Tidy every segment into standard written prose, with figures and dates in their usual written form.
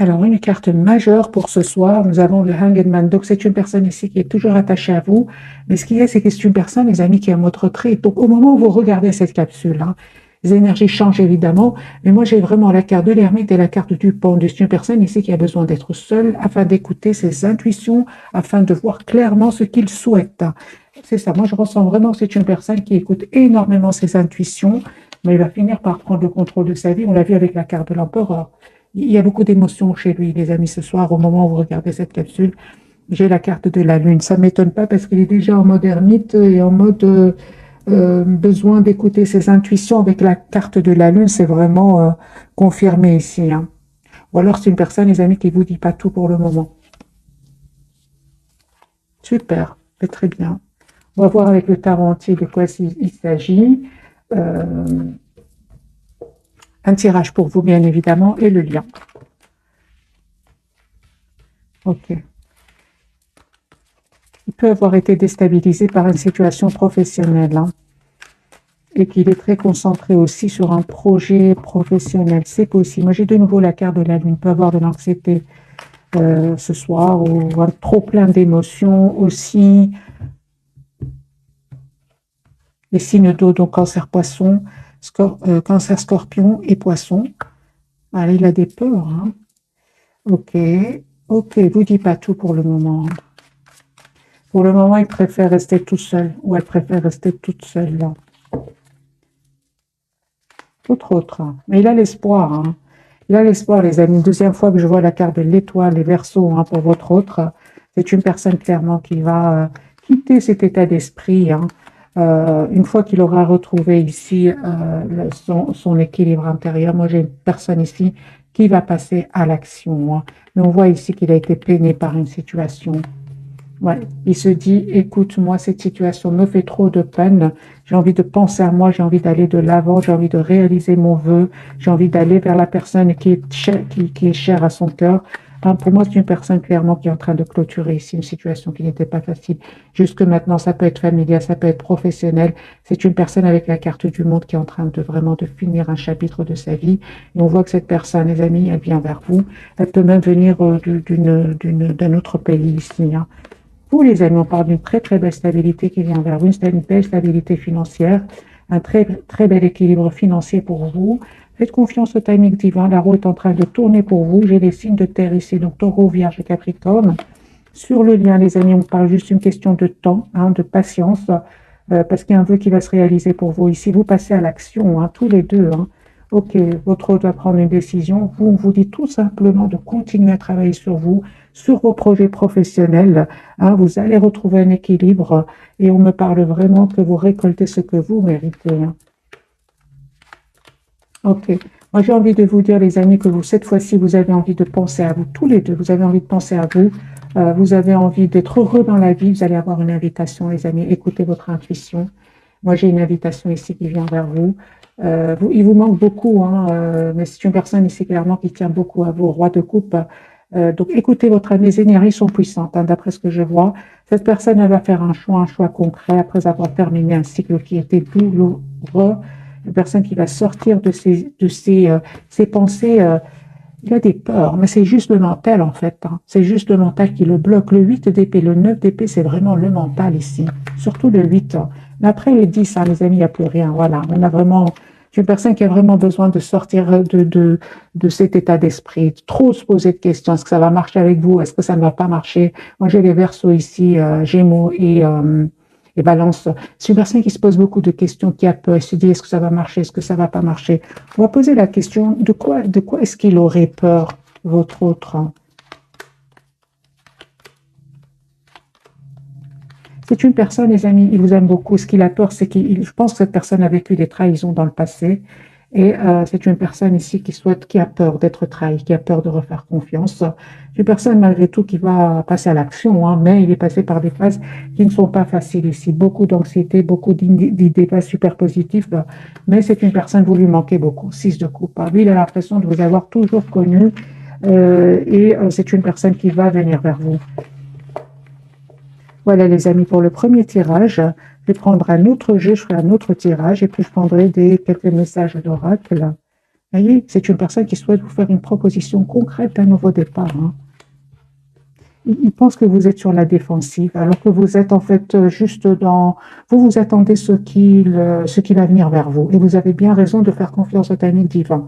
Alors, une carte majeure pour ce soir, nous avons le Hanged Man. Donc, c'est une personne ici qui est toujours attachée à vous. Mais ce qu'il y a, c'est que c'est une personne, les amis, qui est en mode retrait. Donc, au moment où vous regardez cette capsule, hein, les énergies changent évidemment. Mais moi, j'ai vraiment la carte de l'ermite et la carte du pendu. C'est une personne ici qui a besoin d'être seule afin d'écouter ses intuitions, afin de voir clairement ce qu'il souhaite. C'est ça. Moi, je ressens vraiment que c'est une personne qui écoute énormément ses intuitions, mais il va finir par prendre le contrôle de sa vie. On l'a vu avec la carte de l'empereur. Il y a beaucoup d'émotions chez lui, les amis, ce soir, au moment où vous regardez cette capsule. J'ai la carte de la Lune. Ça ne m'étonne pas parce qu'il est déjà en mode ermite et en mode besoin d'écouter ses intuitions. Avec la carte de la Lune, c'est vraiment confirmé ici, hein. Ou alors c'est une personne, les amis, qui ne vous dit pas tout pour le moment. Super, c'est très bien. On va voir avec le tarot entier de quoi il s'agit. Un tirage pour vous, bien évidemment, et le lien. Ok. Il peut avoir été déstabilisé par une situation professionnelle, hein, et qu'il est très concentré aussi sur un projet professionnel. C'est possible. Moi, j'ai de nouveau la carte de la Lune. Il peut avoir de l'anxiété ce soir ou un trop plein d'émotions aussi. Les signes d'eau, donc cancer poisson, cancer scorpion et poisson. Allez, il a des peurs, hein. Ok, ok, vous dites pas tout pour le moment. Pour le moment, il préfère rester tout seul, ou elle préfère rester toute seule, là. Autre. Mais il a l'espoir, hein. Il a l'espoir, les amis. Deuxième fois que je vois la carte de l'étoile, les Verseaux, hein, pour votre autre. C'est une personne clairement qui va quitter cet état d'esprit, hein. Une fois qu'il aura retrouvé ici son équilibre intérieur. Moi, j'ai une personne ici qui va passer à l'action, hein. Mais on voit ici qu'il a été peiné par une situation. Ouais. Il se dit, écoute, moi, cette situation me fait trop de peine. J'ai envie de penser à moi, j'ai envie d'aller de l'avant, j'ai envie de réaliser mon vœu, j'ai envie d'aller vers la personne qui est chère à son cœur. Hein, pour moi, c'est une personne clairement qui est en train de clôturer ici une situation qui n'était pas facile. Jusque maintenant, ça peut être familial, ça peut être professionnel. C'est une personne avec la carte du monde qui est en train de vraiment de finir un chapitre de sa vie. Et on voit que cette personne, les amis, elle vient vers vous. Elle peut même venir d'un autre pays ici, hein. Vous, les amis, on parle d'une très très belle stabilité qui vient vers vous, une belle stabilité financière, un très très bel équilibre financier pour vous. Faites confiance au timing divin, la roue est en train de tourner pour vous. J'ai les signes de terre ici, donc Taureau, Vierge et Capricorne. Sur le lien, les amis, on parle juste d'une question de temps, hein, de patience, parce qu'il y a un vœu qui va se réaliser pour vous ici. Vous passez à l'action, hein, tous les deux, hein. Ok, votre hôte va prendre une décision. Vous, on vous dit tout simplement de continuer à travailler sur vos projets professionnels, hein. Vous allez retrouver un équilibre et on me parle vraiment que vous récoltez ce que vous méritez, hein. Ok. Moi, j'ai envie de vous dire, les amis, que vous, cette fois-ci, vous avez envie de penser à vous, tous les deux. Vous avez envie de penser à vous. Vous avez envie d'être heureux dans la vie. Vous allez avoir une invitation, les amis. Écoutez votre intuition. Moi, j'ai une invitation ici qui vient vers vous. Il vous manque beaucoup, hein, mais c'est une personne ici clairement qui tient beaucoup à vous, roi de coupe. Donc, écoutez votre âme. Les énergies sont puissantes, hein, d'après ce que je vois. Cette personne, elle va faire un choix concret après avoir terminé un cycle qui était douloureux. Une personne qui va sortir de ses pensées. Il a des peurs, mais c'est juste le mental en fait, hein. C'est juste le mental qui le bloque. Le 8 d'épée, le 9 d'épée, c'est vraiment le mental ici. Surtout le 8, hein. Mais après le 10, hein, les amis, il n'y a plus rien. Voilà, on a vraiment une personne qui a vraiment besoin de sortir de cet état d'esprit. Trop se poser de questions. Est-ce que ça va marcher avec vous? Est-ce que ça ne va pas marcher? Moi, j'ai les Verseaux ici, Gémeaux et Balance. C'est une personne qui se pose beaucoup de questions, qui a peur. Elle se dit, est-ce que ça va marcher? Est-ce que ça ne va pas marcher? On va poser la question, de quoi est-ce qu'il aurait peur, votre autre? C'est une personne, les amis, il vous aime beaucoup. Ce qu'il a peur, c'est je pense que cette personne a vécu des trahisons dans le passé. Et c'est une personne ici qui a peur d'être trahi, qui a peur de refaire confiance. C'est une personne, malgré tout, qui va passer à l'action, hein, mais il est passé par des phases qui ne sont pas faciles ici. Beaucoup d'anxiété, beaucoup d'idées pas super positives, mais c'est une personne, vous lui manquez beaucoup. 6 de coupe. Lui, il a l'impression de vous avoir toujours connu et c'est une personne qui va venir vers vous. Voilà les amis pour le premier tirage. Je vais prendre un autre jeu, je ferai un autre tirage et puis je prendrai quelques messages d'oracle. Voyez, c'est une personne qui souhaite vous faire une proposition concrète d'un nouveau départ. Hein. Il pense que vous êtes sur la défensive, alors que vous êtes en fait juste dans... vous attendez ce qui va venir vers vous. Et vous avez bien raison de faire confiance au timing divin.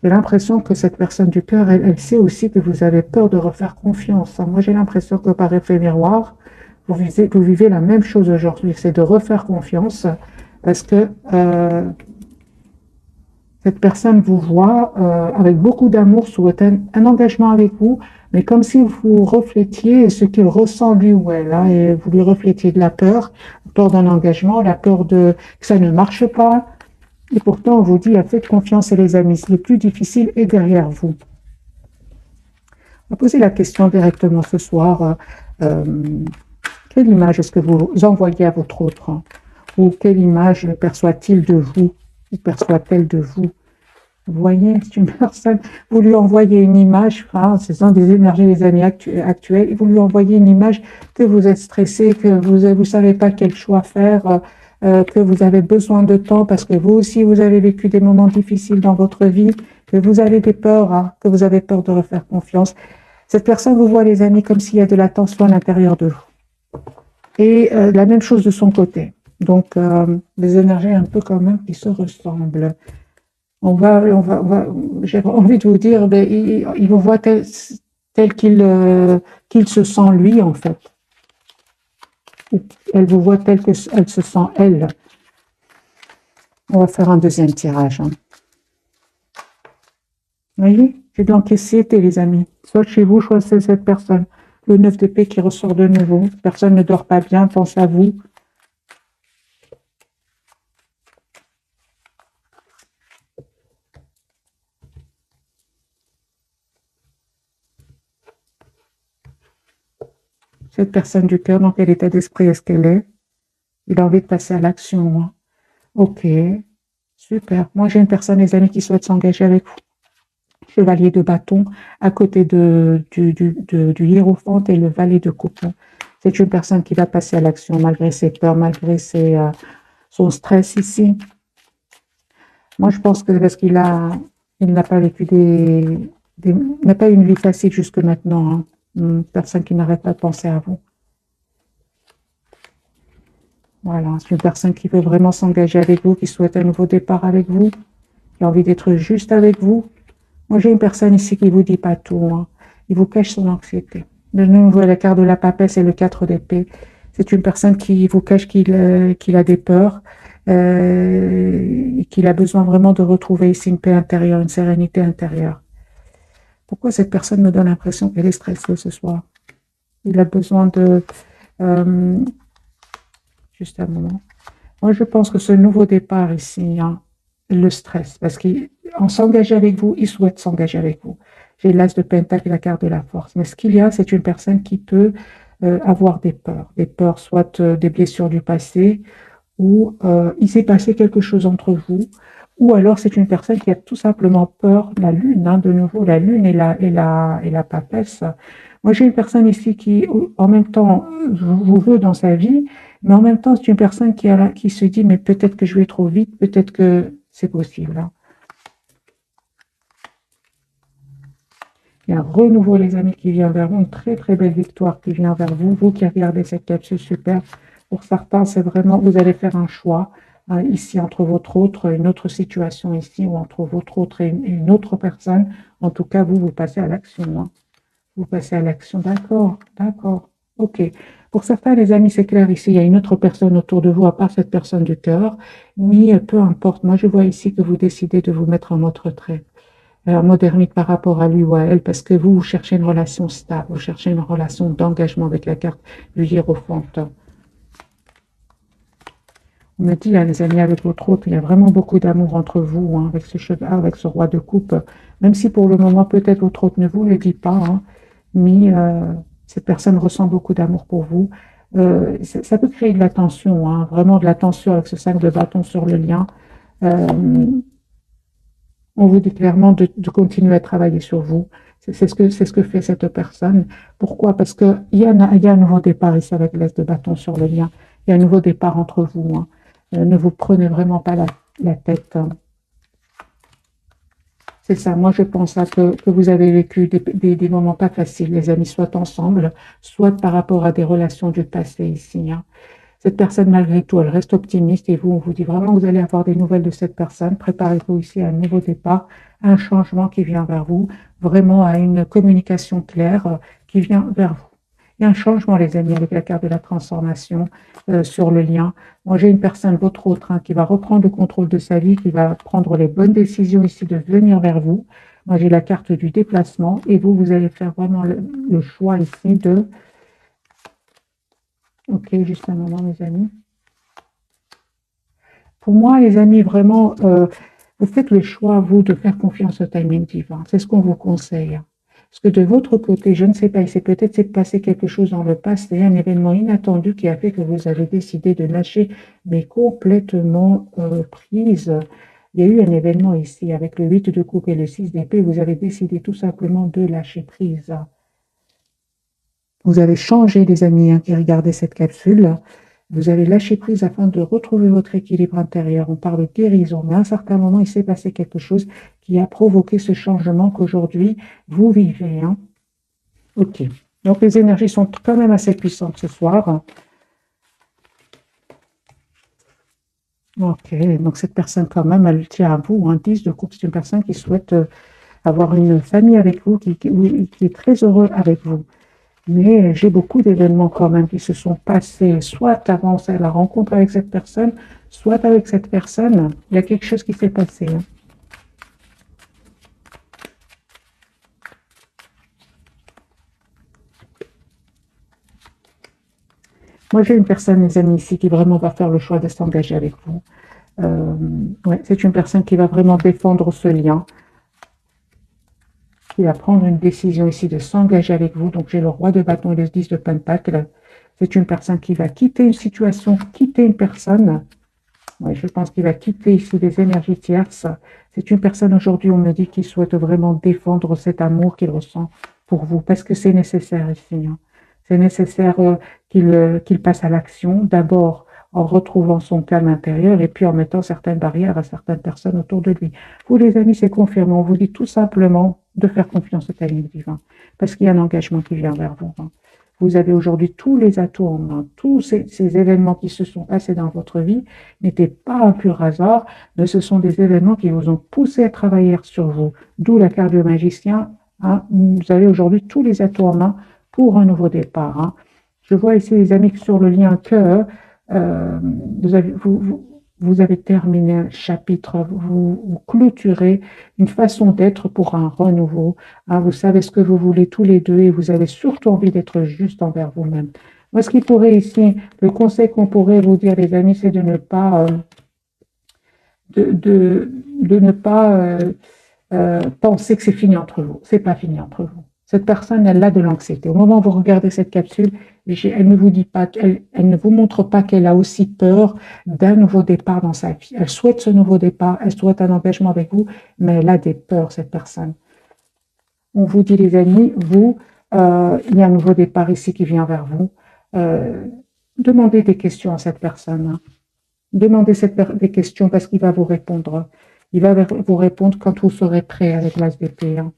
J'ai l'impression que cette personne du cœur, elle sait aussi que vous avez peur de refaire confiance. Moi, j'ai l'impression que par effet miroir, vous vivez la même chose aujourd'hui, c'est de refaire confiance parce que cette personne vous voit avec beaucoup d'amour, souhaite un engagement avec vous, mais comme si vous reflétiez ce qu'il ressent lui ou elle, hein, et vous lui reflétiez de la peur d'un engagement, la peur que ça ne marche pas. Et pourtant, on vous dit, faites confiance, et les amis, le plus difficile est derrière vous. On va poser la question directement ce soir. Quelle image est-ce que vous envoyez à votre autre, hein? Ou quelle image perçoit-il de vous? Ou perçoit-elle de vous? Vous voyez, c'est une personne, vous lui envoyez une image, hein, ce sont des énergies des amis actuels, et vous lui envoyez une image que vous êtes stressé, que vous ne savez pas quel choix faire, que vous avez besoin de temps parce que vous aussi, vous avez vécu des moments difficiles dans votre vie, que vous avez des peurs, hein, que vous avez peur de refaire confiance. Cette personne vous voit, les amis, comme s'il y a de la tension à l'intérieur de vous. Et la même chose de son côté. Donc, des énergies un peu quand même qui se ressemblent. J'ai envie de vous dire, il vous voit tel qu'il se sent lui, en fait. Elle vous voit telle qu'elle se sent elle. On va faire un deuxième tirage. Hein. Vous voyez, j'ai de l'anxiété, les amis. Soit chez vous, soit c'est cette personne. Le 9 d'épée qui ressort de nouveau. Personne ne dort pas bien, pense à vous. Cette personne du cœur, dans quel état d'esprit est-ce qu'elle est? Il a envie de passer à l'action. Hein. Ok, super. Moi, j'ai une personne, les amis, qui souhaite s'engager avec vous. Chevalier de bâton à côté du hiérophante et le valet de coupe. C'est une personne qui va passer à l'action malgré ses peurs, malgré son stress ici. Moi, je pense que parce qu'il n'a pas vécu n'a pas eu une vie facile jusque maintenant. Hein. Une personne qui n'arrête pas de penser à vous. Voilà, c'est une personne qui veut vraiment s'engager avec vous, qui souhaite un nouveau départ avec vous, qui a envie d'être juste avec vous. Moi, j'ai une personne ici qui ne vous dit pas tout. Hein. Il vous cache son anxiété. De nouveau, la carte de la papesse et le 4 d'épée. C'est une personne qui vous cache qu'il a des peurs, qu'il a besoin vraiment de retrouver ici une paix intérieure, une sérénité intérieure. Pourquoi cette personne me donne l'impression qu'elle est stressée ce soir? Il a besoin de... juste un moment. Moi, je pense que ce nouveau départ ici, hein, le stress, parce qu'en s'engager avec vous, il souhaite s'engager avec vous. J'ai l'as de pentacle et la carte de la force. Mais ce qu'il y a, c'est une personne qui peut avoir des peurs, soit des blessures du passé, ou il s'est passé quelque chose entre vous, ou alors c'est une personne qui a tout simplement peur de la lune, hein, de nouveau la lune et la papesse. Moi, j'ai une personne ici qui, en même temps, vous veut dans sa vie, mais en même temps, c'est une personne qui se dit, mais peut-être que je vais trop vite, peut-être que c'est possible. Hein. Il y a un renouveau, les amis, qui vient vers vous, une très très belle victoire qui vient vers vous. Vous qui regardez cette capsule, super. Pour certains, c'est vraiment, vous allez faire un choix hein, ici entre votre autre, une autre situation ici, ou entre votre autre et une autre personne. En tout cas, vous passez à l'action. Hein. Vous passez à l'action, d'accord, d'accord, ok. Pour certains, les amis, c'est clair, ici, il y a une autre personne autour de vous, à part cette personne du cœur, mais peu importe. Moi, je vois ici que vous décidez de vous mettre en mode retrait. En mode ermite par rapport à lui ou à elle, parce que vous cherchez une relation stable, vous cherchez une relation d'engagement avec la carte du hiérophante. On me dit, hein, les amis, avec votre autre, il y a vraiment beaucoup d'amour entre vous, hein, avec ce roi de coupe, même si pour le moment, peut-être votre autre ne vous le dit pas, hein, mais cette personne ressent beaucoup d'amour pour vous. Ça peut créer de la tension, hein, vraiment de la tension avec ce 5 de bâton sur le lien. On vous dit clairement de continuer à travailler sur vous. C'est ce que fait cette personne. Pourquoi? Parce qu'il y a un nouveau départ ici avec l'as de bâton sur le lien. Il y a un nouveau départ entre vous. Hein. Ne vous prenez vraiment pas la tête. Hein. C'est ça, moi je pense que vous avez vécu des moments pas faciles, les amis, soit ensemble, soit par rapport à des relations du passé ici. Hein. Cette personne, malgré tout, elle reste optimiste et vous, on vous dit vraiment que vous allez avoir des nouvelles de cette personne. Préparez-vous ici à un nouveau départ, à un changement qui vient vers vous, vraiment à une communication claire qui vient vers vous. Il y a un changement, les amis, avec la carte de la transformation sur le lien. Moi, j'ai une personne, votre autre, hein, qui va reprendre le contrôle de sa vie, qui va prendre les bonnes décisions ici de venir vers vous. Moi, j'ai la carte du déplacement et vous, vous allez faire vraiment le choix ici de... Ok, juste un moment, mes amis. Pour moi, les amis, vraiment, vous faites le choix, vous, de faire confiance au timing divin. C'est ce qu'on vous conseille. Parce que de votre côté, je ne sais pas, il s'est peut-être passé quelque chose dans le passé, un événement inattendu qui a fait que vous avez décidé de lâcher, mais complètement prise. Il y a eu un événement ici avec le 8 de coupe et le 6 d'épée. Vous avez décidé tout simplement de lâcher prise. Vous avez changé, les amis, hein, qui regardaient cette capsule. Vous avez lâché prise afin de retrouver votre équilibre intérieur. On parle de guérison, mais à un certain moment, il s'est passé quelque chose qui a provoqué ce changement qu'aujourd'hui, vous vivez. Hein. Ok. Donc, les énergies sont quand même assez puissantes ce soir. Ok. Donc, cette personne, quand même, elle tient à vous. Un 10 de coupe, c'est une personne qui souhaite avoir une famille avec vous, qui est très heureux avec vous. Mais j'ai beaucoup d'événements quand même qui se sont passés, soit avant la rencontre avec cette personne, soit avec cette personne, il y a quelque chose qui s'est passé. Hein. Moi, j'ai une personne, mes amis, ici, qui vraiment va faire le choix de s'engager avec vous. Ouais, c'est une personne qui va vraiment défendre ce lien, qui va prendre une décision ici de s'engager avec vous. Donc, j'ai le roi de bâton et le 10 de pentacle. C'est une personne qui va quitter une situation, quitter une personne. Ouais, je pense qu'il va quitter ici des énergies tierces. C'est une personne aujourd'hui, on me dit, qui souhaite vraiment défendre cet amour qu'il ressent pour vous, parce que c'est nécessaire ici. Hein. C'est nécessaire qu'il passe à l'action, d'abord en retrouvant son calme intérieur et puis en mettant certaines barrières à certaines personnes autour de lui. Vous, les amis, c'est confirmé. On vous dit tout simplement de faire confiance au timing divin, parce qu'il y a un engagement qui vient vers vous. Hein. Vous avez aujourd'hui tous les atouts en main. Tous ces événements qui se sont passés dans votre vie n'étaient pas un pur hasard, mais ce sont des événements qui vous ont poussé à travailler sur vous. D'où la carte du magicien. Hein. Vous avez aujourd'hui tous les atouts en main pour un nouveau départ. Hein. Je vois ici, les amis, sur le lien que vous avez terminé un chapitre, vous clôturez une façon d'être pour un renouveau. Hein. Vous savez ce que vous voulez tous les deux et vous avez surtout envie d'être juste envers vous-même. Moi, ce qui pourrait ici, le conseil qu'on pourrait vous dire, les amis, c'est de ne pas, de ne pas penser que c'est fini entre vous. C'est pas fini entre vous. Cette personne, elle a de l'anxiété. Au moment où vous regardez cette capsule, elle ne vous dit pas, elle ne vous montre pas qu'elle a aussi peur d'un nouveau départ dans sa vie. Elle souhaite ce nouveau départ, elle souhaite un engagement avec vous, mais elle a des peurs, cette personne. On vous dit, les amis, vous, il y a un nouveau départ ici qui vient vers vous. Demandez des questions à cette personne. Hein. Demandez des questions parce qu'il va vous répondre. Il va vous répondre quand vous serez prêt avec l'as d'épée. Hein.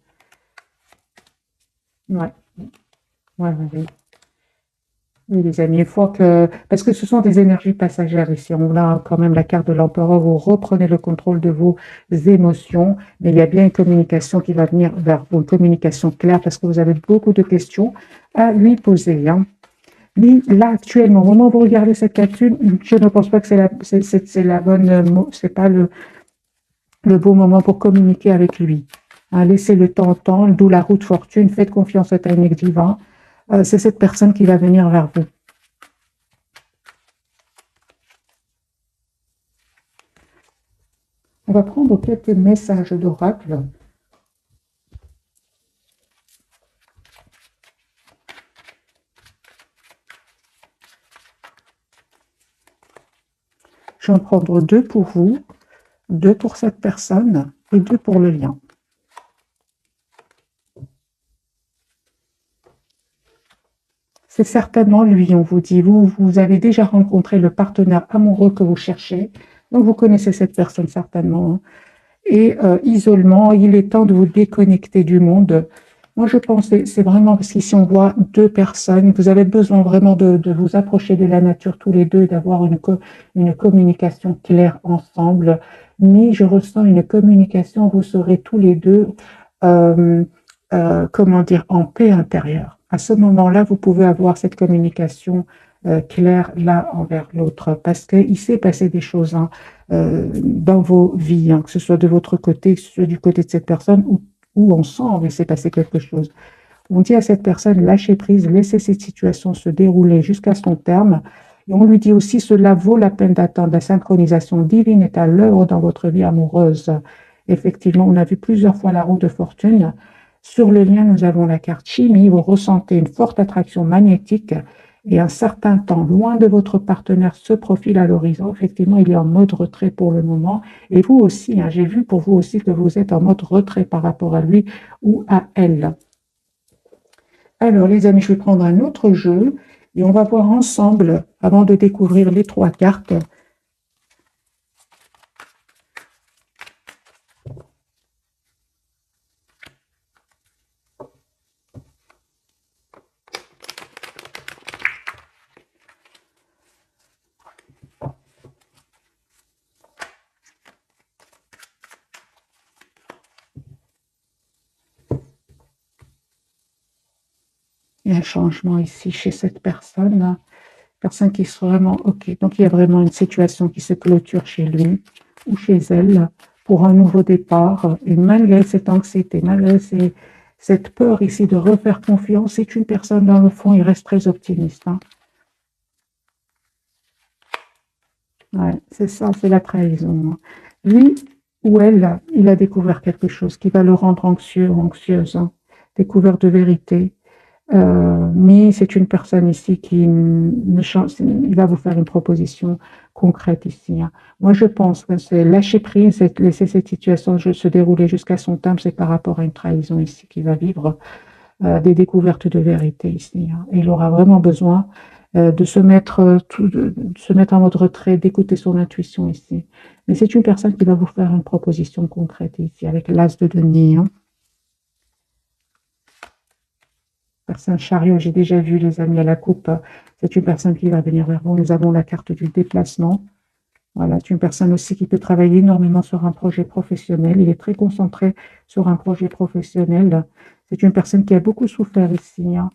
Ouais. Ouais. Oui, les amis, il faut que... Parce que ce sont des énergies passagères ici. On a quand même la carte de l'empereur. Vous reprenez le contrôle de vos émotions, mais il y a bien une communication qui va venir vers vous, une communication claire, parce que vous avez beaucoup de questions à lui poser. Hein. Mais là, actuellement, au moment où vous regardez cette capsule, je ne pense pas que c'est la bonne, c'est pas le bon moment pour communiquer avec lui. Hein, laissez le temps au temps, d'où la route fortune, faites confiance au timing divin. C'est cette personne qui va venir vers vous. On va prendre quelques messages d'oracle. Je vais en prendre 2 pour vous, 2 pour cette personne et 2 pour le lien. C'est certainement lui, on vous dit. Vous avez déjà rencontré le partenaire amoureux que vous cherchez, donc vous connaissez cette personne certainement, hein. Et isolement, il est temps de vous déconnecter du monde. Moi, je pense que c'est vraiment parce qu'ici, on voit deux personnes. Vous avez besoin vraiment de vous approcher de la nature tous les deux, d'avoir une communication claire ensemble. Mais je ressens une communication, vous serez tous les deux, euh, comment dire, en paix intérieure. À ce moment-là, vous pouvez avoir cette communication claire l'un envers l'autre parce qu'il s'est passé des choses, hein, dans vos vies, hein, que ce soit de votre côté, que ce soit du côté de cette personne ou ensemble, il s'est passé quelque chose. On dit à cette personne, lâchez prise, laissez cette situation se dérouler jusqu'à son terme. Et on lui dit aussi, cela vaut la peine d'attendre. La synchronisation divine est à l'œuvre dans votre vie amoureuse. Effectivement, on a vu plusieurs fois la roue de fortune. Sur le lien, nous avons la carte chimie. Vous ressentez une forte attraction magnétique et un certain temps loin de votre partenaire se profile à l'horizon. Effectivement, il est en mode retrait pour le moment. Et vous aussi, hein, j'ai vu pour vous aussi que vous êtes en mode retrait par rapport à lui ou à elle. Alors, les amis, je vais prendre un autre jeu et on va voir ensemble, avant de découvrir les trois cartes. Il y a un changement ici chez cette personne. Personne qui sera vraiment OK. Donc, il y a vraiment une situation qui se clôture chez lui ou chez elle pour un nouveau départ. Et malgré cette anxiété, malgré cette peur ici de refaire confiance, c'est une personne, dans le fond, il reste très optimiste, hein. Ouais, c'est ça, c'est la trahison, hein. Lui ou elle, il a découvert quelque chose qui va le rendre anxieux ou anxieuse, hein. Découvert de vérité. Mais c'est une personne ici qui ne change, il va vous faire une proposition concrète ici, hein. Moi, je pense que c'est lâcher prise, c'est laisser cette situation se dérouler jusqu'à son terme, c'est par rapport à une trahison ici qu'il va vivre, des découvertes de vérité ici, hein. Et il aura vraiment besoin de se mettre, de se mettre en mode retrait, d'écouter son intuition ici. Mais c'est une personne qui va vous faire une proposition concrète ici, avec l'as de denier, hein. Personne chariot, j'ai déjà vu les amis à la coupe. C'est une personne qui va venir vers vous. Nous avons la carte du déplacement. Voilà, c'est une personne aussi qui peut travailler énormément sur un projet professionnel. Il est très concentré sur un projet professionnel. C'est une personne qui a beaucoup souffert ici, hein,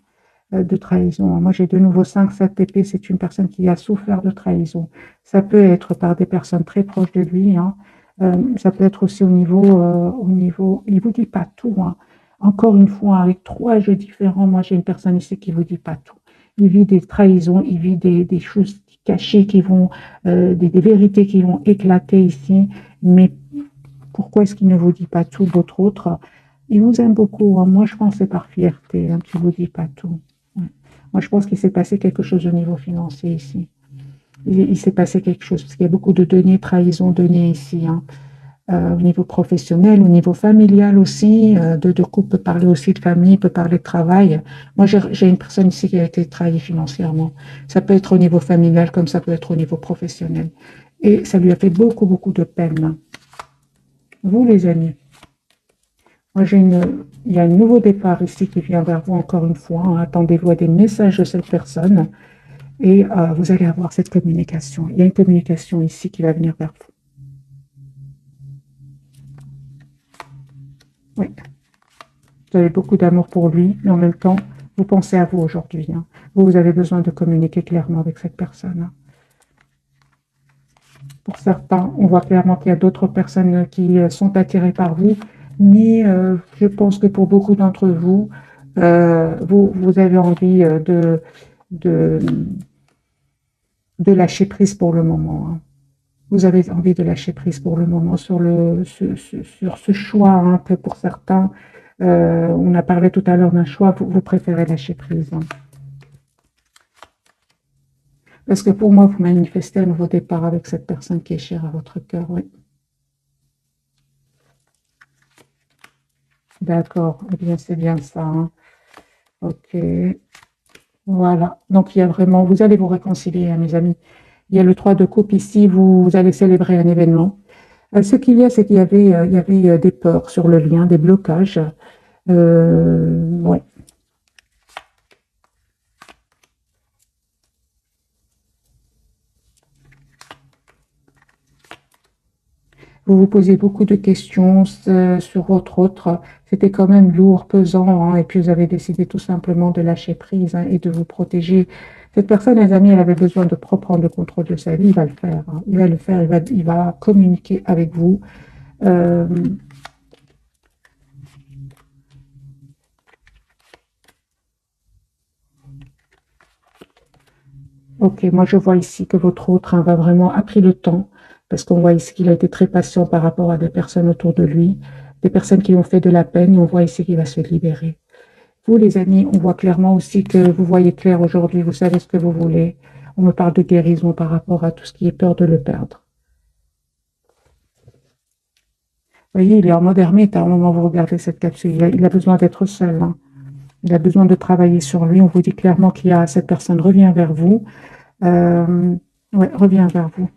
de trahison. Moi, j'ai de nouveau 5-7 épées. C'est une personne qui a souffert de trahison. Ça peut être par des personnes très proches de lui, hein. Ça peut être aussi il vous dit pas tout, hein. Encore une fois, avec trois jeux différents, moi, j'ai une personne ici qui vous dit pas tout. Il vit des trahisons, il vit des choses cachées qui vont, des vérités qui vont éclater ici. Mais pourquoi est-ce qu'il ne vous dit pas tout, votre autre? Il vous aime beaucoup, hein. Moi, je pense que c'est par fierté, hein, qu'il ne vous dit pas tout. Ouais. Moi, je pense qu'il s'est passé quelque chose au niveau financier ici. Il s'est passé quelque chose, parce qu'il y a beaucoup de deniers, trahison, deniers ici, hein. Au niveau professionnel, au niveau familial aussi, de couple peut parler aussi de famille, peut parler de travail. Moi, j'ai une personne ici qui a été trahie financièrement. Ça peut être au niveau familial comme ça peut être au niveau professionnel. Et ça lui a fait beaucoup, beaucoup de peine. Vous, les amis, moi, il y a un nouveau départ ici qui vient vers vous encore une fois, hein. Attendez-vous à des messages de cette personne et vous allez avoir cette communication. Il y a une communication ici qui va venir vers vous. Oui. Vous avez beaucoup d'amour pour lui, mais en même temps, vous pensez à vous aujourd'hui, hein. Vous avez besoin de communiquer clairement avec cette personne, hein. Pour certains, on voit clairement qu'il y a d'autres personnes qui sont attirées par vous, mais je pense que pour beaucoup d'entre vous, vous avez envie de, de lâcher prise pour le moment, hein. Vous avez envie de lâcher prise pour le moment sur ce choix, hein, que pour certains, on a parlé tout à l'heure d'un choix, vous préférez lâcher prise, hein. Parce que pour moi, vous manifestez un nouveau départ avec cette personne qui est chère à votre cœur, oui. D'accord, eh bien c'est bien ça, hein. Ok, Voilà. Donc, il y a vraiment, vous allez vous réconcilier, hein, mes amis. Il y a le 3 de coupe ici, vous allez célébrer un événement. Ce qu'il y a, c'est qu'il y avait des peurs sur le lien, des blocages. Ouais. Vous vous posez beaucoup de questions sur votre autre. C'était quand même lourd, pesant, hein, et puis vous avez décidé tout simplement de lâcher prise, hein, et de vous protéger. Cette personne, les amis, elle avait besoin de reprendre le contrôle de sa vie. Il va le faire, hein. Il va le faire. Il va communiquer avec vous. Euh, Ok, moi je vois ici que votre autre, hein, va vraiment a pris le temps, parce qu'on voit ici qu'il a été très patient par rapport à des personnes autour de lui, des personnes qui lui ont fait de la peine, et on voit ici qu'il va se libérer. Vous, les amis, on voit clairement aussi que vous voyez clair aujourd'hui, vous savez ce que vous voulez. On me parle de guérison par rapport à tout ce qui est peur de le perdre. Vous voyez, il est en mode ermite à un moment où vous regardez cette capsule. Il a besoin d'être seul, hein. Il a besoin de travailler sur lui. On vous dit clairement qu'il y a cette personne revient vers vous. Euh, ouais, revient vers vous.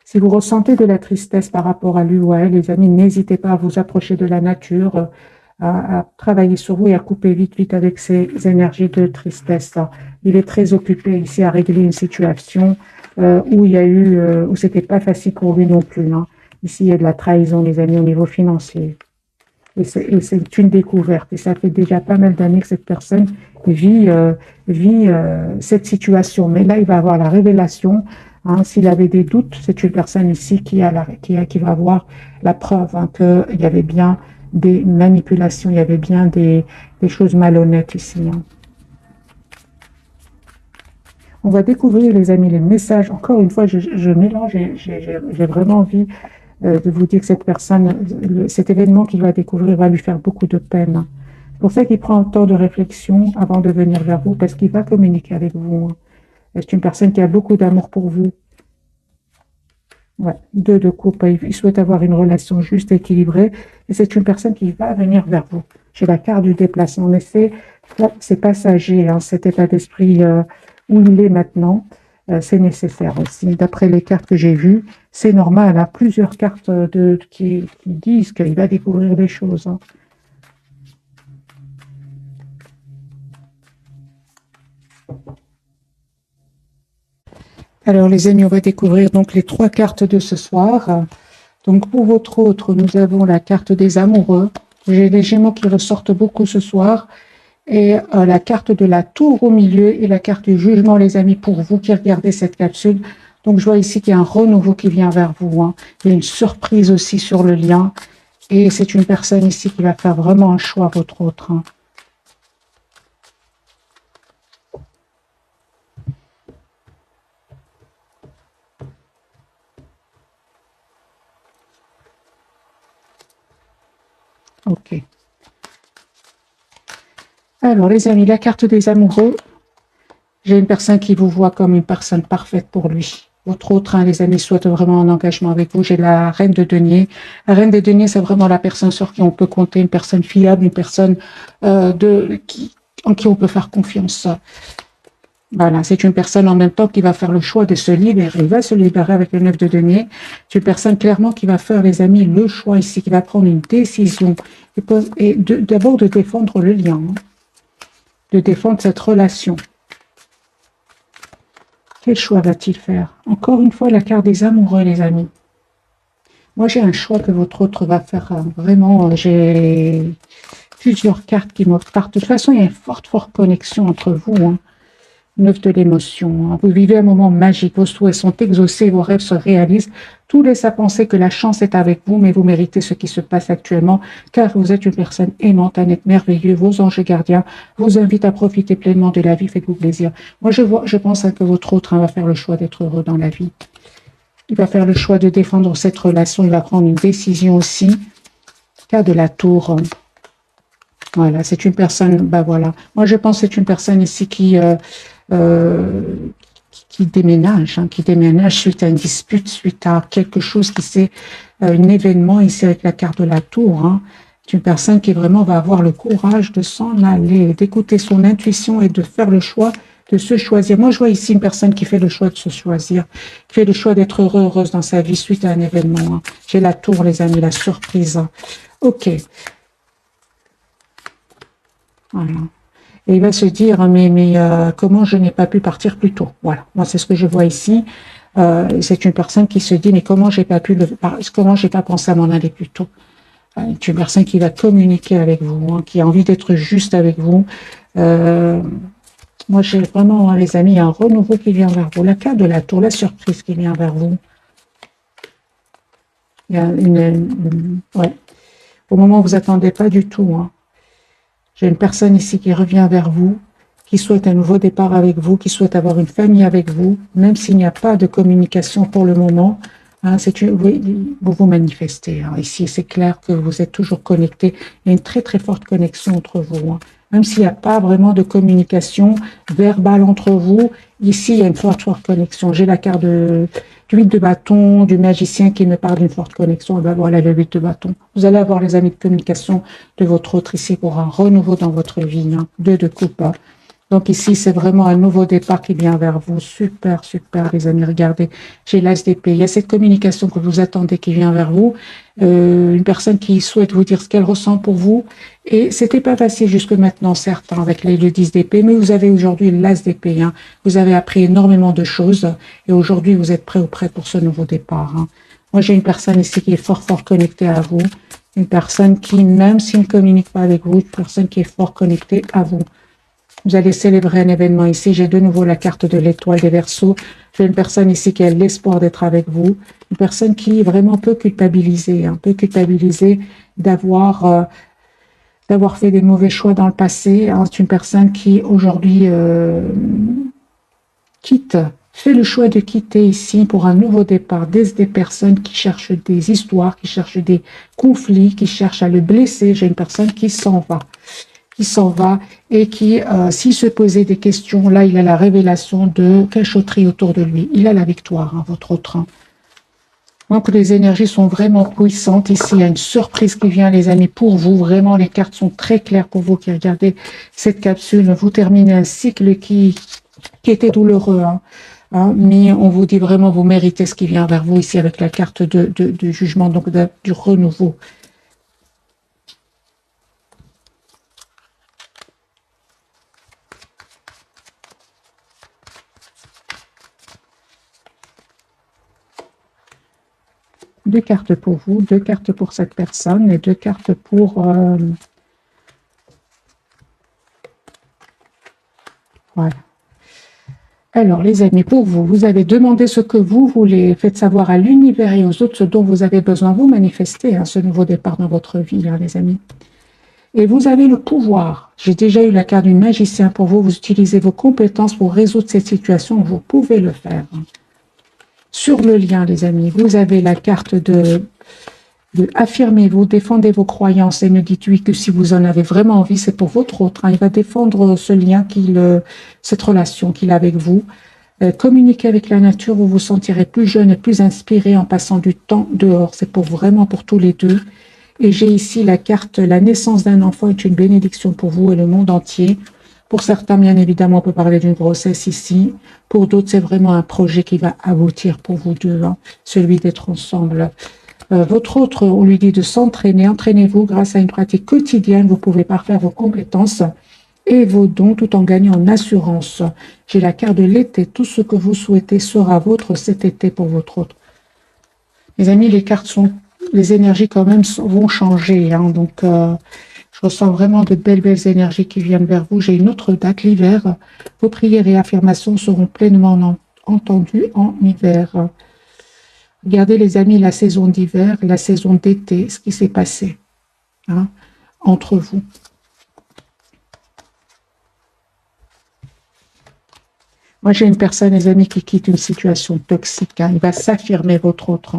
Si vous ressentez de la tristesse par rapport à lui ou à elle, les amis, n'hésitez pas à vous approcher de la nature, à travailler sur vous et à couper vite, vite avec ces énergies de tristesse. Il est très occupé ici à régler une situation où il y a eu, où c'était pas facile pour lui non plus, hein. Ici, il y a de la trahison, les amis, au niveau financier. Et c'est une découverte. Et ça fait déjà pas mal d'années que cette personne vit, cette situation. Mais là, il va avoir la révélation. Hein, s'il avait des doutes, c'est une personne ici qui va avoir la preuve, hein, qu'il y avait bien des manipulations, il y avait bien des choses malhonnêtes ici, hein. On va découvrir, les amis, les messages. Encore une fois, je mélange et j'ai vraiment envie de vous dire que cette personne, cet événement qu'il va découvrir va lui faire beaucoup de peine. C'est pour ça qu'il prend un temps de réflexion avant de venir vers vous, parce qu'il va communiquer avec vous, hein. C'est une personne qui a beaucoup d'amour pour vous. Ouais, deux de coupe, il souhaite avoir une relation juste, équilibrée, et c'est une personne qui va venir vers vous. J'ai la carte du déplacement, mais c'est passager, hein, cet état d'esprit où il est maintenant, c'est nécessaire aussi. D'après les cartes que j'ai vues, c'est normal, hein, plusieurs cartes qui disent qu'il va découvrir des choses, hein. Alors les amis, on va découvrir donc les 3 cartes de ce soir. Donc pour votre autre, nous avons la carte des amoureux. J'ai les Gémeaux qui ressortent beaucoup ce soir. Et la carte de la tour au milieu et la carte du jugement, les amis, pour vous qui regardez cette capsule. Donc je vois ici qu'il y a un renouveau qui vient vers vous, hein. Il y a une surprise aussi sur le lien. Et c'est une personne ici qui va faire vraiment un choix, votre autre, hein. Ok. Alors les amis, la carte des amoureux. J'ai une personne qui vous voit comme une personne parfaite pour lui. Votre autre, hein, les amis, souhaite vraiment un engagement avec vous. J'ai la reine de denier. La reine des deniers, c'est vraiment la personne sur qui on peut compter, une personne fiable, une personne en qui on peut faire confiance. Voilà, c'est une personne en même temps qui va faire le choix de se libérer. Il va se libérer avec le 9 de denier. C'est une personne clairement qui va faire, les amis, le choix ici, qui va prendre une décision. Et d'abord de défendre le lien, hein, de défendre cette relation. Quel choix va-t-il faire? Encore une fois, la carte des amoureux, les amis. Moi, j'ai un choix que votre autre va faire. Vraiment, j'ai plusieurs cartes qui me partent. De toute façon, il y a une forte, forte connexion entre vous, hein. 9 de l'émotion, hein. Vous vivez un moment magique. Vos souhaits sont exaucés, vos rêves se réalisent. Tout laisse à penser que la chance est avec vous, mais vous méritez ce qui se passe actuellement, car vous êtes une personne aimante, un être merveilleux. Vos anges gardiens vous invitent à profiter pleinement de la vie. Faites-vous plaisir. Moi, je pense que votre autre, hein, va faire le choix d'être heureux dans la vie. Il va faire le choix de défendre cette relation. Il va prendre une décision aussi. Cas de la tour. Voilà, c'est une personne, ben voilà. Moi, je pense que c'est une personne ici euh, qui déménage, hein, qui déménage suite à une dispute, suite à quelque chose qui c'est un événement ici avec la carte de la tour, hein. C'est une personne qui vraiment va avoir le courage de s'en aller, d'écouter son intuition et de faire le choix de se choisir. Moi, je vois ici une personne qui fait le choix de se choisir, qui fait le choix d'être heureuse dans sa vie suite à un événement. J'ai la tour, les amis, la surprise. Ok. Voilà. Et il va se dire, comment je n'ai pas pu partir plus tôt. Voilà, moi c'est ce que je vois ici. C'est une personne qui se dit, mais comment j'ai pas pensé à m'en aller plus tôt. C'est une personne qui va communiquer avec vous, qui a envie d'être juste avec vous. Moi j'ai vraiment, les amis, un renouveau qui vient vers vous. La carte de la tour, la surprise qui vient vers vous. Il y a ouais, au moment où vous attendez pas du tout. J'ai une personne ici qui revient vers vous, qui souhaite un nouveau départ avec vous, qui souhaite avoir une famille avec vous, même s'il n'y a pas de communication pour le moment. Vous manifestez. Ici, c'est clair que vous êtes toujours connectés. Il y a une très, très forte connexion entre vous. Même s'il n'y a pas vraiment de communication verbale entre vous, ici, il y a une forte, forte connexion. J'ai la carte du 8 de bâton, du magicien qui me parle d'une forte connexion. Et ben voilà le 8 de bâton. Vous allez avoir les amis de communication de votre autre ici pour un renouveau dans votre vie. 2 de coupe. Donc ici, c'est vraiment un nouveau départ qui vient vers vous. Super, super, les amis. Regardez, j'ai l'As d'épée. Il y a cette communication que vous attendez qui vient vers vous. Une personne qui souhaite vous dire ce qu'elle ressent pour vous. Et c'était pas facile jusque maintenant, certes, avec le 10 d'épée, mais vous avez aujourd'hui l'As d'épée. Vous avez appris énormément de choses. Et aujourd'hui, vous êtes prêt ou prêt pour ce nouveau départ. Moi, j'ai une personne ici qui est fort, fort connectée à vous. Une personne qui, même s'il ne communique pas avec vous, une personne qui est fort connectée à vous. Vous allez célébrer un événement ici. J'ai de nouveau la carte de l'étoile des Verseaux. J'ai une personne ici qui a l'espoir d'être avec vous. Une personne qui vraiment peut culpabiliser, d'avoir fait des mauvais choix dans le passé. C'est une personne qui aujourd'hui fait le choix de quitter ici pour un nouveau départ. Des personnes qui cherchent des histoires, qui cherchent des conflits, qui cherchent à le blesser. J'ai une personne qui s'en va et qui, s'il se posait des questions, là, il a la révélation de cachotterie autour de lui. Il a la victoire, votre autre. Donc, les énergies sont vraiment puissantes. Ici, il y a une surprise qui vient, les amis, pour vous. Vraiment, les cartes sont très claires pour vous qui regardez cette capsule. Vous terminez un cycle qui était douloureux, mais on vous dit vraiment, vous méritez ce qui vient vers vous ici avec la carte de jugement, donc du renouveau. Deux cartes pour vous, deux cartes pour cette personne et deux cartes pour... voilà. Alors, les amis, pour vous, vous avez demandé ce que vous voulez, faites savoir à l'univers et aux autres ce dont vous avez besoin. Vous manifestez ce nouveau départ dans votre vie, les amis. Et vous avez le pouvoir. J'ai déjà eu la carte du magicien pour vous. Vous utilisez vos compétences pour résoudre cette situation. Vous pouvez le faire. Sur le lien, les amis, vous avez la carte de affirmez-vous, défendez vos croyances et ne dites oui que si vous en avez vraiment envie, c'est pour votre autre. Il va défendre ce lien, cette relation qu'il a avec vous. Communiquez avec la nature, vous vous sentirez plus jeune et plus inspiré en passant du temps dehors. C'est vraiment pour tous les deux. Et j'ai ici la carte, la naissance d'un enfant est une bénédiction pour vous et le monde entier. Pour certains, bien évidemment, on peut parler d'une grossesse ici. Pour d'autres, c'est vraiment un projet qui va aboutir pour vous deux, celui d'être ensemble. Votre autre, on lui dit de s'entraîner. Entraînez-vous grâce à une pratique quotidienne. Vous pouvez parfaire vos compétences et vos dons tout en gagnant en assurance. J'ai la carte de l'été. Tout ce que vous souhaitez sera vôtre cet été pour votre autre. Les amis, les énergies quand même vont changer. Donc, je ressens vraiment de belles, belles énergies qui viennent vers vous. J'ai une autre date, l'hiver. Vos prières et affirmations seront pleinement entendues en hiver. Regardez les amis, la saison d'hiver, la saison d'été, ce qui s'est passé entre vous. Moi, j'ai une personne, les amis, qui quitte une situation toxique. Il va s'affirmer votre autre.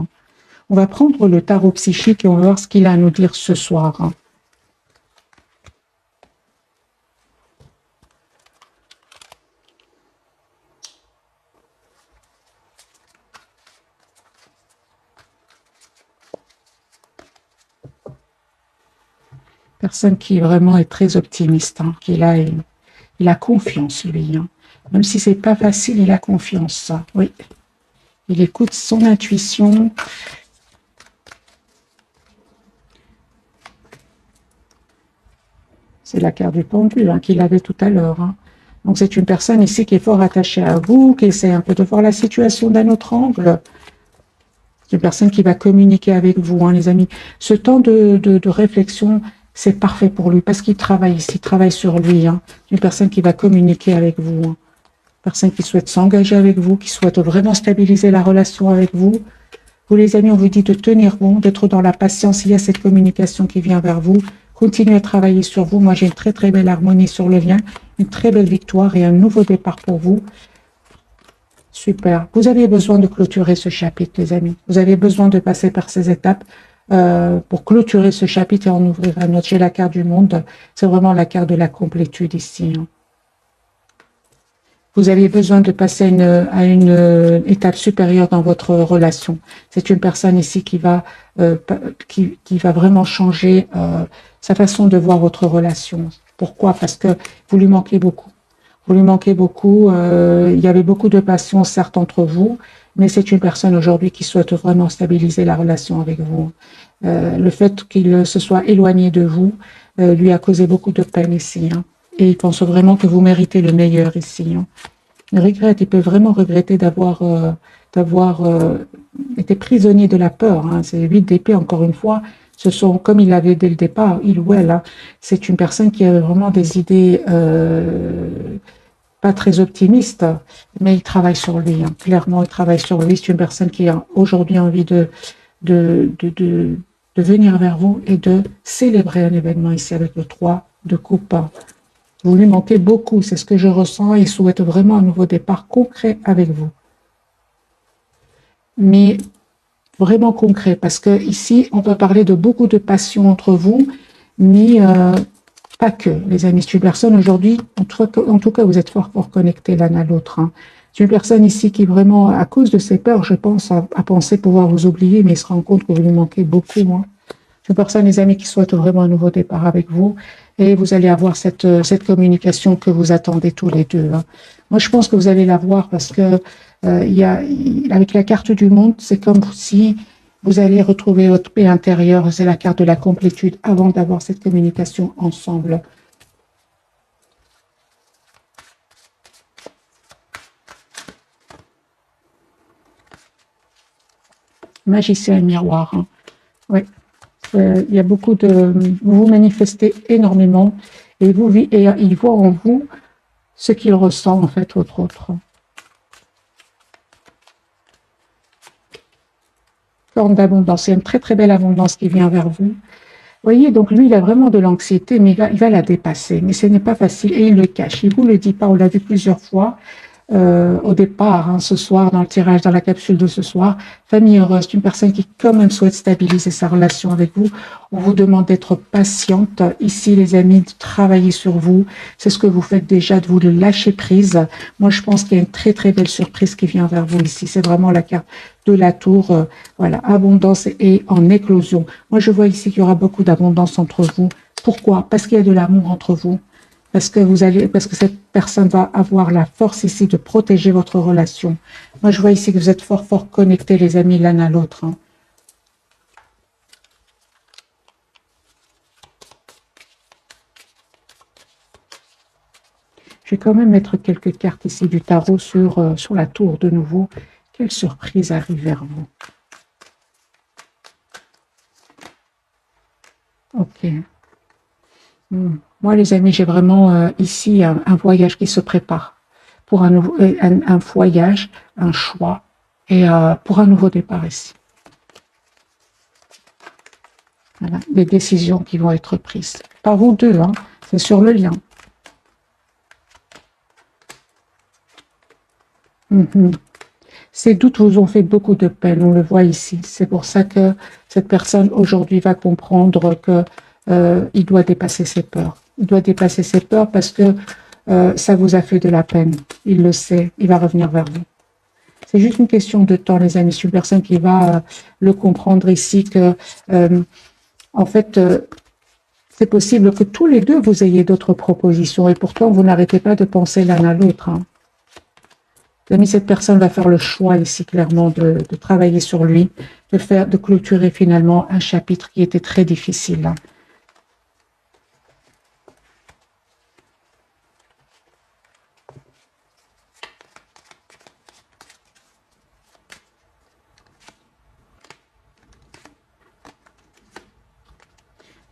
On va prendre le tarot psychique et on va voir ce qu'il a à nous dire ce soir. Personne qui vraiment est très optimiste, hein, il a confiance, lui. Hein. Même si c'est pas facile, il a confiance. Oui. Il écoute son intuition. C'est la carte du pendu hein, qu'il avait tout à l'heure. Hein. Donc c'est une personne ici qui est fort attachée à vous, qui essaie un peu de voir la situation d'un autre angle. C'est une personne qui va communiquer avec vous, hein, les amis. Ce temps de réflexion, c'est parfait pour lui parce qu'il travaille ici, il travaille sur lui. Hein. Une personne qui va communiquer avec vous. Hein. Personne qui souhaite s'engager avec vous, qui souhaite vraiment stabiliser la relation avec vous. Vous, les amis, on vous dit de tenir bon, d'être dans la patience. Il y a cette communication qui vient vers vous. Continuez à travailler sur vous. Moi, j'ai une très, très belle harmonie sur le lien, une très belle victoire et un nouveau départ pour vous. Super. Vous avez besoin de clôturer ce chapitre, les amis. Vous avez besoin de passer par ces étapes pour clôturer ce chapitre et en ouvrir un autre. J'ai la carte du monde. C'est vraiment la carte de la complétude ici. Hein. Vous avez besoin de passer à une étape supérieure dans votre relation. C'est une personne ici qui va vraiment changer sa façon de voir votre relation. Pourquoi? Parce que vous lui manquez beaucoup. Vous lui manquez beaucoup. Il y avait beaucoup de passion, certes, entre vous, mais c'est une personne aujourd'hui qui souhaite vraiment stabiliser la relation avec vous. Le fait qu'il se soit éloigné de vous lui a causé beaucoup de peine ici. Hein. Et il pense vraiment que vous méritez le meilleur ici. Hein. Il regrette, il peut vraiment regretter d'avoir été prisonnier de la peur. Hein. C'est 8 d'épée, encore une fois. Ce sont, comme il l'avait dès le départ, il ou elle, hein, c'est une personne qui a vraiment des idées pas très optimistes, mais il travaille sur lui. Hein. Clairement, il travaille sur lui. C'est une personne qui a aujourd'hui envie de venir vers vous et de célébrer un événement ici avec le 3 de coupe. Vous lui manquez beaucoup, c'est ce que je ressens. Il souhaite vraiment un nouveau départ concret avec vous. Mais vraiment concret, parce que ici, on peut parler de beaucoup de passion entre vous, mais pas que, les amis. C'est une personne aujourd'hui, en tout cas, vous êtes fort connectés l'un à l'autre. Hein. C'est une personne ici qui vraiment, à cause de ses peurs, je pense, a pensé pouvoir vous oublier, mais il se rend compte que vous lui manquez beaucoup. Hein. C'est une personne, les amis, qui souhaite vraiment un nouveau départ avec vous. Et vous allez avoir cette communication que vous attendez tous les deux. Hein. Moi, je pense que vous allez l'avoir parce que avec la carte du monde, c'est comme si vous allez retrouver votre paix intérieure. C'est la carte de la complétude avant d'avoir cette communication ensemble. Magicien et miroir. Hein. Oui. Il y a beaucoup de... Vous manifestez énormément et il voit en vous ce qu'il ressent, en fait, autre. Forme d'abondance. Il y a une très, très belle abondance qui vient vers vous. Vous voyez, donc lui, il a vraiment de l'anxiété, mais il va la dépasser. Mais ce n'est pas facile et il le cache. Il ne vous le dit pas, on l'a vu plusieurs fois. Au départ, hein, ce soir, dans le tirage, dans la capsule de ce soir, famille heureuse, une personne qui quand même souhaite stabiliser sa relation avec vous. On vous demande d'être patiente. Ici, les amis, de travailler sur vous. C'est ce que vous faites déjà, de vous le lâcher prise. Moi, je pense qu'il y a une très, très belle surprise qui vient vers vous ici. C'est vraiment la carte de la tour. Voilà, abondance et en éclosion. Moi, je vois ici qu'il y aura beaucoup d'abondance entre vous. Pourquoi? Parce qu'il y a de l'amour entre vous. Parce que cette personne va avoir la force ici de protéger votre relation. Moi, je vois ici que vous êtes fort connectés, les amis, l'un à l'autre. Hein. Je vais quand même mettre quelques cartes ici du tarot sur la tour de nouveau. Quelle surprise arrive vers vous? Ok. Moi, les amis, j'ai vraiment ici un voyage qui se prépare pour un voyage, un choix et pour un nouveau départ ici. Voilà, des décisions qui vont être prises. Par vous deux, hein, c'est sur le lien. Ces doutes vous ont fait beaucoup de peine, on le voit ici. C'est pour ça que cette personne aujourd'hui va comprendre que il doit dépasser ses peurs. Il doit dépasser ses peurs parce que ça vous a fait de la peine. Il le sait, il va revenir vers vous. C'est juste une question de temps, les amis. C'est une personne qui va le comprendre ici que, en fait, C'est possible que tous les deux, vous ayez d'autres propositions et pourtant, vous n'arrêtez pas de penser l'un à l'autre. Hein. Amis, cette personne va faire le choix ici clairement de travailler sur lui, de clôturer finalement un chapitre qui était très difficile. Hein.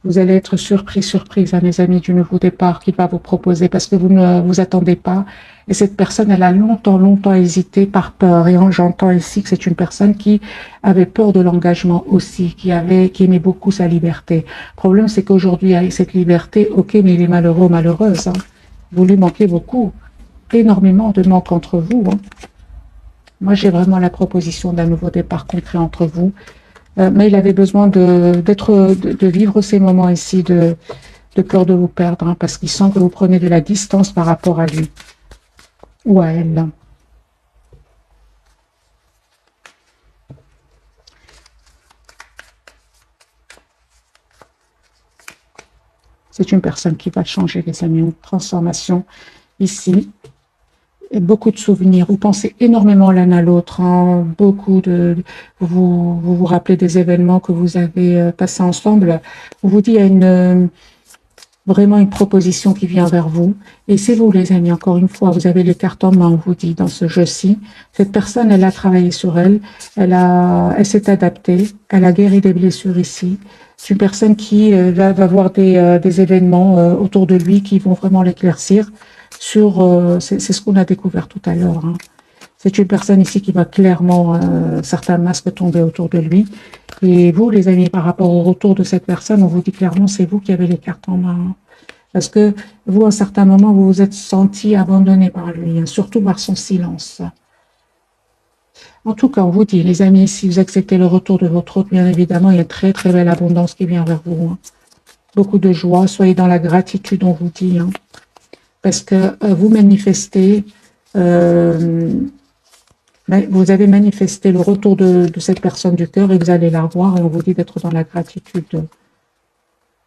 Vous allez être surprise, hein, mes amis, du nouveau départ qu'il va vous proposer parce que vous ne vous attendez pas. Et cette personne, elle a longtemps hésité par peur. Et j'entends ici que c'est une personne qui avait peur de l'engagement aussi, qui aimait beaucoup sa liberté. Le problème, c'est qu'aujourd'hui, avec cette liberté, ok, mais il est malheureux, malheureuse. Hein. Vous lui manquez beaucoup. Énormément de manque entre vous. Hein. Moi, j'ai vraiment la proposition d'un nouveau départ concret entre vous. Mais il avait besoin de vivre ces moments ici de peur de vous perdre, hein, parce qu'il sent que vous prenez de la distance par rapport à lui ou à elle. C'est une personne qui va changer, les amis, une transformation ici. Et beaucoup de souvenirs. Vous pensez énormément l'un à l'autre. Hein, vous rappelez des événements que vous avez passés ensemble. On vous dit, il y a vraiment une proposition qui vient vers vous. Et c'est vous, les amis, encore une fois, vous avez les cartes en main, on vous dit, dans ce jeu-ci. Cette personne, elle a travaillé sur elle, elle s'est adaptée, elle a guéri des blessures ici. C'est une personne qui va avoir des événements autour de lui qui vont vraiment l'éclaircir sur, c'est ce qu'on a découvert tout à l'heure. Hein. C'est une personne ici qui va clairement, certains masques tomber autour de lui. Et vous, les amis, par rapport au retour de cette personne, on vous dit clairement, c'est vous qui avez les cartes en main. Parce que vous, à un certain moment, vous vous êtes senti abandonné par lui, hein, surtout par son silence. En tout cas, on vous dit, les amis, si vous acceptez le retour de votre hôte, bien évidemment, il y a une très très belle abondance qui vient vers vous. Hein. Beaucoup de joie, soyez dans la gratitude, on vous dit. Hein. Parce que vous manifestez... vous avez manifesté le retour de cette personne du cœur et vous allez la voir et on vous dit d'être dans la gratitude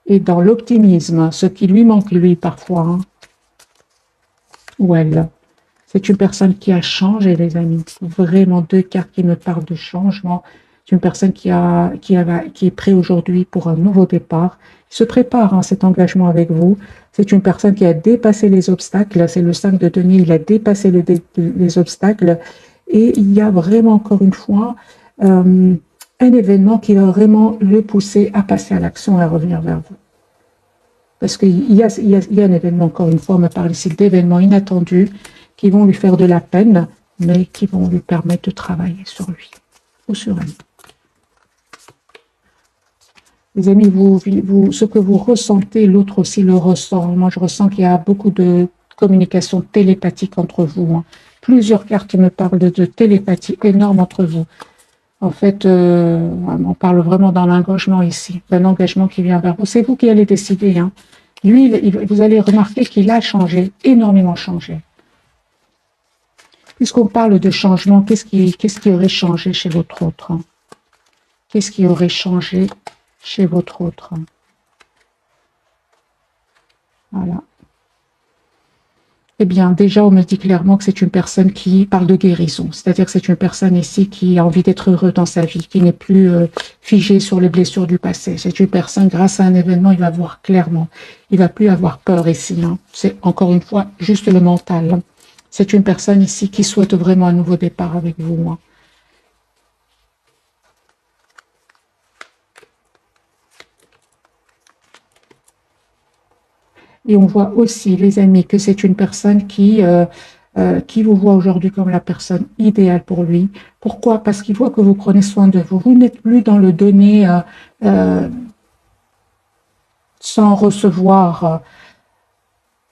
et dans l'optimisme, ce qui lui manque lui parfois, hein, ou elle. C'est une personne qui a changé, les amis. Vraiment deux cartes qui me parlent de changement. C'est une personne qui est prête aujourd'hui pour un nouveau départ. Il se prépare à cet engagement avec vous. C'est une personne qui a dépassé les obstacles. C'est le 5 de denier. Il a dépassé les obstacles. Et il y a vraiment, encore une fois, un événement qui va vraiment le pousser à passer à l'action et à revenir vers vous. Parce qu'il y a un événement, encore une fois, on me parle ici d'événements inattendus qui vont lui faire de la peine, mais qui vont lui permettre de travailler sur lui ou sur elle. Les amis, ce que vous ressentez, l'autre aussi le ressent. Moi, je ressens qu'il y a beaucoup de communication télépathique entre vous. Hein. Plusieurs cartes me parlent de télépathie énorme entre vous. En fait, on parle vraiment d'un engagement ici, d'un engagement qui vient vers vous. C'est vous qui allez décider. Hein. Lui, vous allez remarquer qu'il a changé, énormément changé. Puisqu'on parle de changement, qu'est-ce qui aurait changé chez votre autre? Hein? Qu'est-ce qui aurait changé chez votre autre? Hein? Voilà. Eh bien, déjà, on me dit clairement que c'est une personne qui parle de guérison. C'est-à-dire que c'est une personne ici qui a envie d'être heureux dans sa vie, qui n'est plus figée sur les blessures du passé. C'est une personne, grâce à un événement, il va voir clairement. Il va plus avoir peur ici. Hein. C'est encore une fois juste le mental. Hein. C'est une personne ici qui souhaite vraiment un nouveau départ avec vous. Hein. Et on voit aussi, les amis, que c'est une personne qui vous voit aujourd'hui comme la personne idéale pour lui. Pourquoi? Parce qu'il voit que vous prenez soin de vous. Vous n'êtes plus dans le donner sans recevoir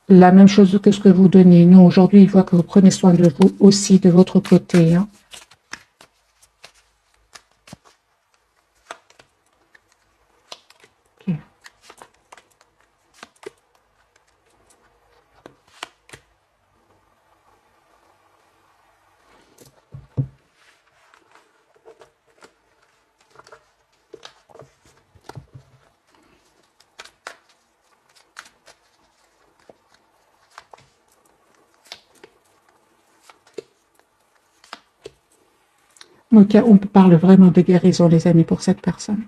la même chose que ce que vous donnez. Non, aujourd'hui, il voit que vous prenez soin de vous aussi de votre côté. Hein. Okay. Ok, on parle vraiment de guérison, les amis, pour cette personne.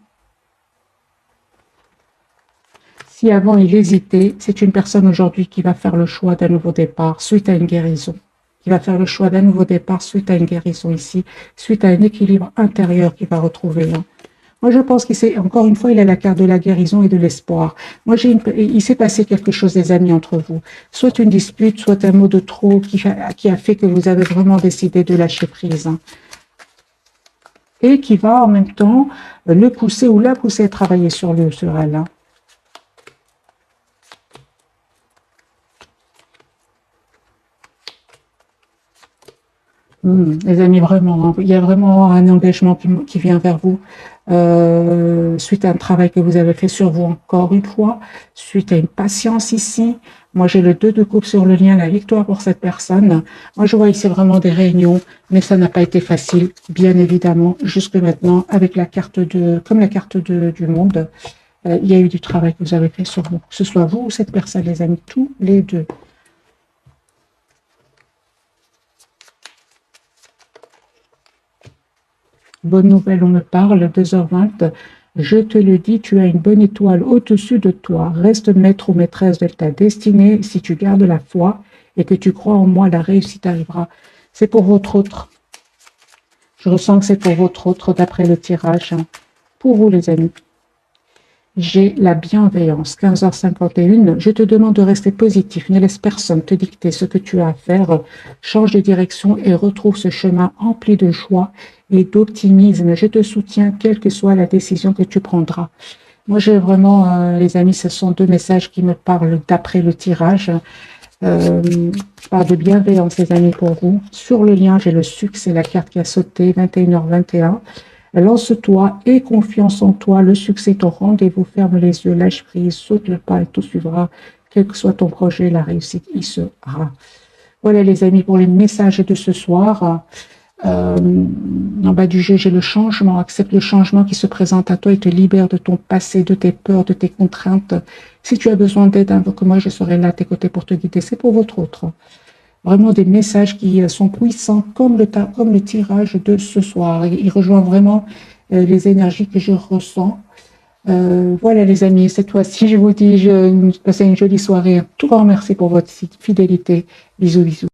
Si avant il hésitait, c'est une personne aujourd'hui qui va faire le choix d'un nouveau départ suite à une guérison. Qui va faire le choix d'un nouveau départ suite à une guérison ici, suite à un équilibre intérieur qu'il va retrouver là. Moi, je pense qu'il s'est, encore une fois, il a la carte de la guérison et de l'espoir. Moi, il s'est passé quelque chose, les amis, entre vous. Soit une dispute, soit un mot de trop qui a fait que vous avez vraiment décidé de lâcher prise. Hein. Et qui va en même temps le pousser ou la pousser à travailler sur elle. Hein. Les amis, vraiment, hein, il y a vraiment un engagement qui vient vers vous suite à un travail que vous avez fait sur vous encore une fois, suite à une patience ici. Moi, j'ai le 2 de coupe sur le lien, la victoire pour cette personne. Moi, je vois ici vraiment des réunions, mais ça n'a pas été facile, bien évidemment, jusque maintenant, avec la carte comme la carte du monde. Il y a eu du travail que vous avez fait sur vous, que ce soit vous ou cette personne, les amis, tous les deux. Bonne nouvelle, on me parle, 2h20. Je te le dis, tu as une bonne étoile au-dessus de toi. Reste maître ou maîtresse de ta destinée. Si tu gardes la foi et que tu crois en moi, la réussite arrivera. C'est pour votre autre. Je ressens que c'est pour votre autre d'après le tirage. Pour vous, les amis. J'ai la bienveillance. 15h51. Je te demande de rester positif. Ne laisse personne te dicter ce que tu as à faire. Change de direction et retrouve ce chemin empli de joie et d'optimisme. Je te soutiens, quelle que soit la décision que tu prendras. Moi, j'ai vraiment, les amis, ce sont deux messages qui me parlent d'après le tirage. Je parle de bienveillance, les amis, pour vous. Sur le lien, j'ai le succès, la carte qui a sauté, 21h21. Lance-toi et confiance en toi. Le succès est au rendez-vous. Ferme les yeux, lâche prise, saute le pas et tout suivra. Quel que soit ton projet, la réussite y sera. Voilà, les amis, pour les messages de ce soir. En bas du jeu, j'ai le changement. Accepte le changement qui se présente à toi et te libère de ton passé, de tes peurs, de tes contraintes. Si tu as besoin d'aide, invoque-moi, je serai là à tes côtés pour te guider. C'est pour votre autre. Vraiment des messages qui sont puissants comme le tirage de ce soir. Il rejoint vraiment les énergies que je ressens. Voilà les amis, cette fois-ci, je vous dis, passez une jolie soirée. Un tout grand merci pour votre fidélité. Bisous, bisous.